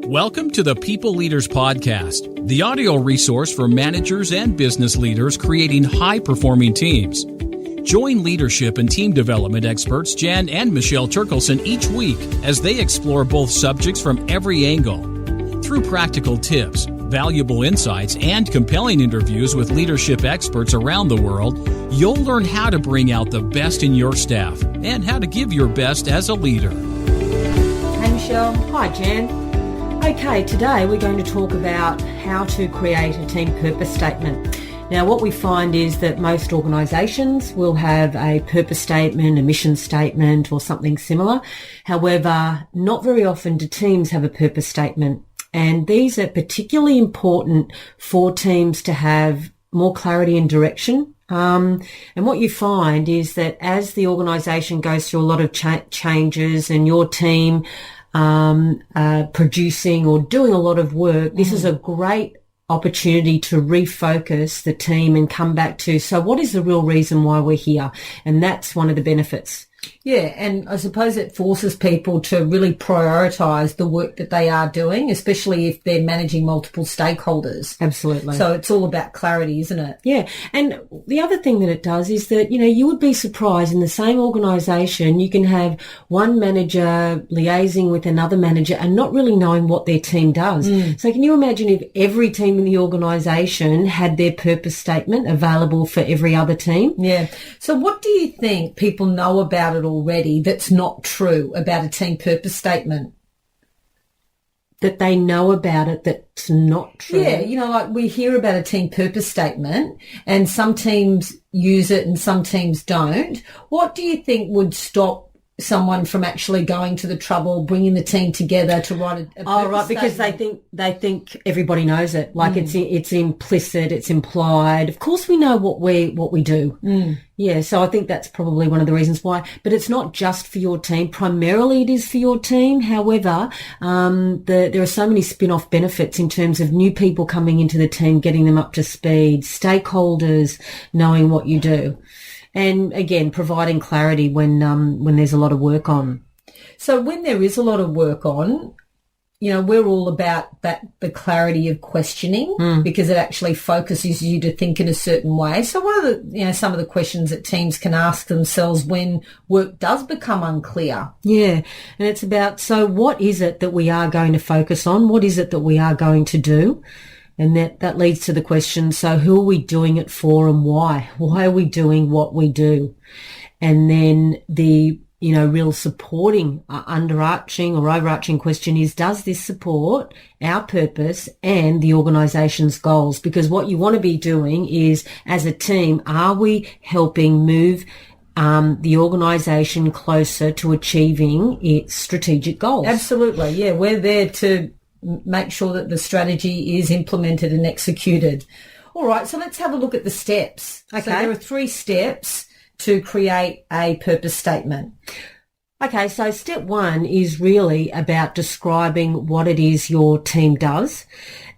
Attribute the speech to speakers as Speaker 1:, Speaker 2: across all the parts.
Speaker 1: Welcome to the People Leaders Podcast, the audio resource for managers and business leaders creating high-performing teams. Join leadership and team development experts Jan and Michelle Turkelson each week as they explore both subjects from every angle. Through practical tips, valuable insights, and compelling interviews with leadership experts around the world, you'll learn how to bring out the best in your staff and how to give your best as a leader.
Speaker 2: Hey Michelle. Hi Jan. Okay, today we're going to talk about how to create a team purpose statement. Now, what we find is that most organisations will have a purpose statement, a mission statement, or something similar. However, not very often do teams have a purpose statement. And these are particularly important for teams to have more clarity and direction. And what you find is that as the organisation goes through a lot of changes and your team producing or doing a lot of work, this is a great opportunity to refocus the team and come back to, so what is the real reason why we're here? And that's one of the benefits.
Speaker 3: Yeah, and I suppose it forces people to really prioritise the work that they are doing, especially if they're managing multiple stakeholders.
Speaker 2: Absolutely.
Speaker 3: So it's all about clarity, isn't it?
Speaker 2: Yeah, and the other thing that it does is that, you would be surprised in the same organisation, you can have one manager liaising with another manager and not really knowing what their team does. So can you imagine if every team in the organisation had their purpose statement available for every other team?
Speaker 3: Yeah. So what do you think people know about it already that's not true about a team purpose statement?
Speaker 2: That they know about it that's not true?
Speaker 3: Yeah, like we hear about a team purpose statement and some teams use it and some teams don't. What do you think would stop someone from actually going to the trouble, bringing the team together to write a purpose
Speaker 2: because
Speaker 3: statement?
Speaker 2: they think everybody knows it. Like it's implicit, it's implied. Of course we know what we do. Yeah, so I think that's probably one of the reasons why. But it's not just for your team. Primarily it is for your team. However, there are so many spin-off benefits in terms of new people coming into the team, getting them up to speed, stakeholders knowing what you do. And again, providing clarity when there's a lot of work on.
Speaker 3: So when there is a lot of work on, we're all about the clarity of questioning because it actually focuses you to think in a certain way. So what are some of the questions that teams can ask themselves when work does become unclear?
Speaker 2: Yeah, and it's about, so what is it that we are going to focus on? What is it that we are going to do? And that leads to the question, so who are we doing it for and why? Why are we doing what we do? And then the, real supporting, underarching or overarching question is, does this support our purpose and the organisation's goals? Because what you want to be doing is, as a team, are we helping move the organisation closer to achieving its strategic goals?
Speaker 3: Absolutely, yeah. We're there to make sure that the strategy is implemented and executed. All right, so let's have a look at the steps.
Speaker 2: Okay.
Speaker 3: So there are 3 steps to create a purpose statement.
Speaker 2: Okay, so step 1 is really about describing what it is your team does.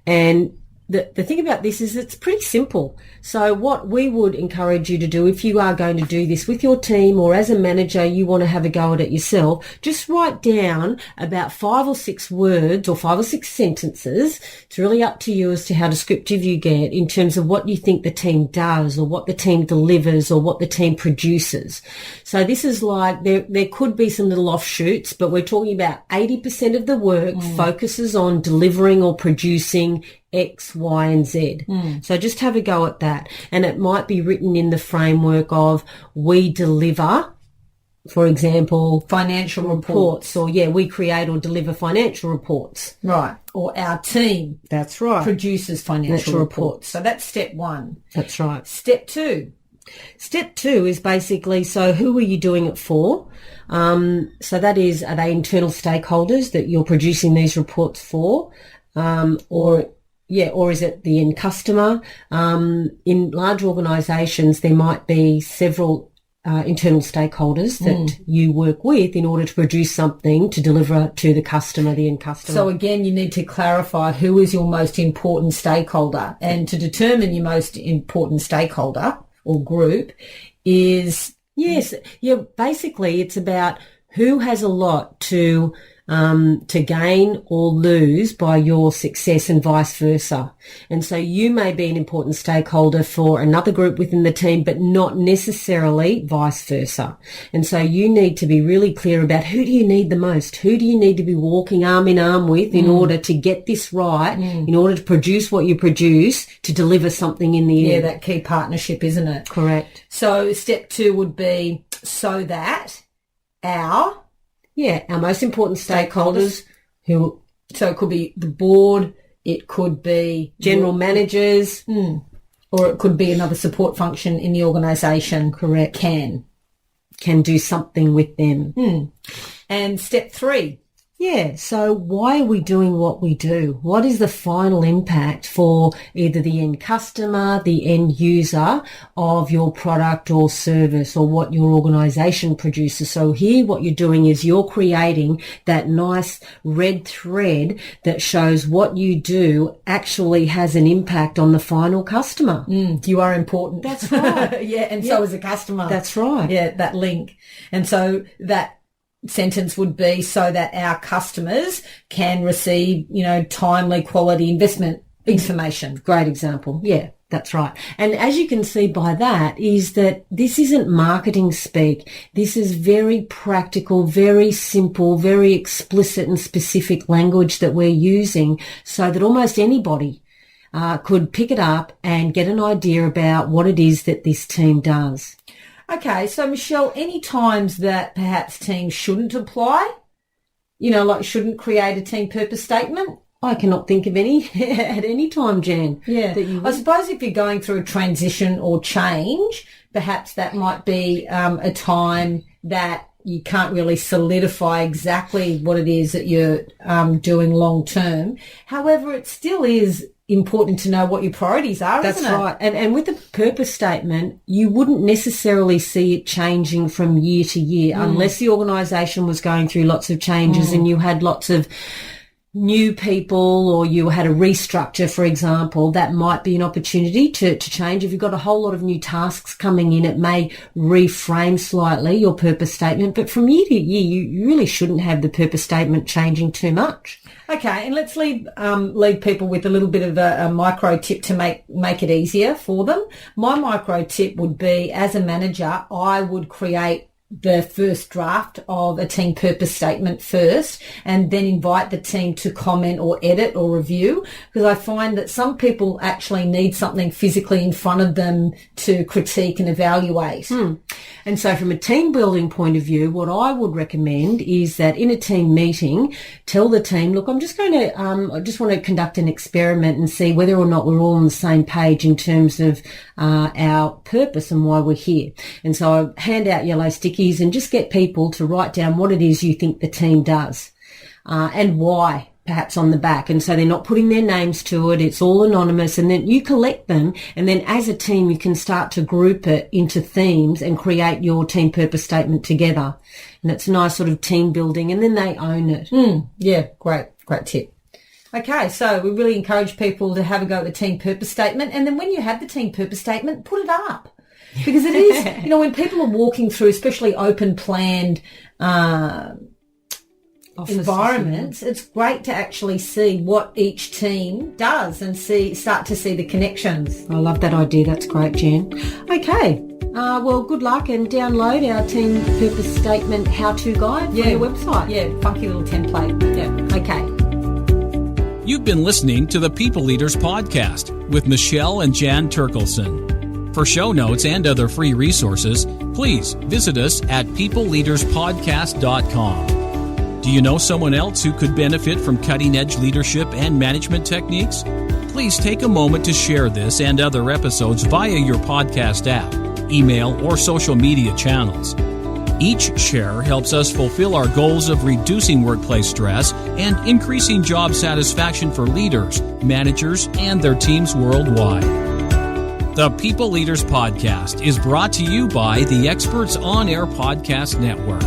Speaker 2: And the thing about this is it's pretty simple. So what we would encourage you to do, if you are going to do this with your team or as a manager, you want to have a go at it yourself, just write down about 5 or 6 words or 5 or 6 sentences. It's really up to you as to how descriptive you get in terms of what you think the team does or what the team delivers or what the team produces. So this is like, there could be some little offshoots, but we're talking about 80% of the work focuses on delivering or producing X, Y, and Z. So just have a go at that. And it might be written in the framework of, we deliver, for example,
Speaker 3: financial reports.
Speaker 2: Or we create or deliver financial reports.
Speaker 3: Right. Or our team.
Speaker 2: That's right.
Speaker 3: Produces financial reports. So that's step 1.
Speaker 2: That's right.
Speaker 3: Step 2.
Speaker 2: Step 2 is basically, so who are you doing it for? So that is, are they internal stakeholders that you're producing these reports for? Or is it the end customer? In large organisations, there might be several internal stakeholders that you work with in order to produce something to deliver to the customer, the end customer.
Speaker 3: So again, you need to clarify who is your most important stakeholder. And to determine your most important stakeholder or group is...
Speaker 2: Yes, yeah, basically it's about who has a lot to to gain or lose by your success and vice versa. And so you may be an important stakeholder for another group within the team, but not necessarily vice versa. And so you need to be really clear about who do you need the most? Who do you need to be walking arm in arm with in order to get this right, in order to produce what you produce, to deliver something in the end?
Speaker 3: Yeah, that key partnership, isn't it?
Speaker 2: Correct.
Speaker 3: So step 2 would be so that our
Speaker 2: most important stakeholders who...
Speaker 3: So it could be the board, it could be...
Speaker 2: general managers.
Speaker 3: Or it could be another support function in the organisation.
Speaker 2: Correct.
Speaker 3: Can
Speaker 2: do something with them.
Speaker 3: And step 3.
Speaker 2: Yeah, so why are we doing what we do? What is the final impact for either the end customer, the end user of your product or service, or what your organisation produces? So here what you're doing is you're creating that nice red thread that shows what you do actually has an impact on the final customer.
Speaker 3: You are important.
Speaker 2: That's right.
Speaker 3: Yeah, and so is the customer.
Speaker 2: That's right.
Speaker 3: Yeah, that link. And so that sentence would be so that our customers can receive, timely quality investment information.
Speaker 2: Great example. Yeah, that's right. And as you can see by that is that this isn't marketing speak. This is very practical, very simple, very explicit and specific language that we're using so that almost anybody could pick it up and get an idea about what it is that this team does.
Speaker 3: Okay, so Michelle, any times that perhaps teams shouldn't apply, shouldn't create a team purpose statement?
Speaker 2: I cannot think of any at any time, Jan.
Speaker 3: Yeah, I suppose if you're going through a transition or change, perhaps that might be a time that you can't really solidify exactly what it is that you're doing long term. However, it still is important to know what your priorities are, isn't it?
Speaker 2: That's right. And with a purpose statement, you wouldn't necessarily see it changing from year to year unless the organisation was going through lots of changes and you had lots of new people or you had a restructure, for example. That might be an opportunity to change. If you've got a whole lot of new tasks coming in, it may reframe slightly your purpose statement. But from year to year, you really shouldn't have the purpose statement changing too much.
Speaker 3: Okay, and let's leave people with a little bit of a micro tip to make it easier for them. My micro tip would be, as a manager, I would create the first draft of a team purpose statement first and then invite the team to comment or edit or review, because I find that some people actually need something physically in front of them to critique and evaluate.
Speaker 2: And so from a team building point of view, what I would recommend is that in a team meeting, tell the team, look, I just want to conduct an experiment and see whether or not we're all on the same page in terms of our purpose and why we're here. And so I hand out yellow stickies and just get people to write down what it is you think the team does and why, perhaps on the back. And so they're not putting their names to it. It's all anonymous. And then you collect them. And then as a team, you can start to group it into themes and create your team purpose statement together. And it's a nice sort of team building. And then they own it.
Speaker 3: Yeah, great tip. Okay, so we really encourage people to have a go at the team purpose statement. And then when you have the team purpose statement, put it up. Because it is, when people are walking through, especially open planned environments, it's great to actually see what each team does and start to see the connections.
Speaker 2: I love that idea. That's great, Jan. Okay. Well, good luck and download our team purpose statement how-to guide from the website.
Speaker 3: Yeah, funky little template. Yeah, okay.
Speaker 1: You've been listening to the People Leaders Podcast with Michelle and Jan Turkelson. For show notes and other free resources, please visit us at peopleleaderspodcast.com. Do you know someone else who could benefit from cutting-edge leadership and management techniques? Please take a moment to share this and other episodes via your podcast app, email, or social media channels. Each share helps us fulfill our goals of reducing workplace stress and increasing job satisfaction for leaders, managers, and their teams worldwide. The People Leaders Podcast is brought to you by the Experts On Air Podcast Network.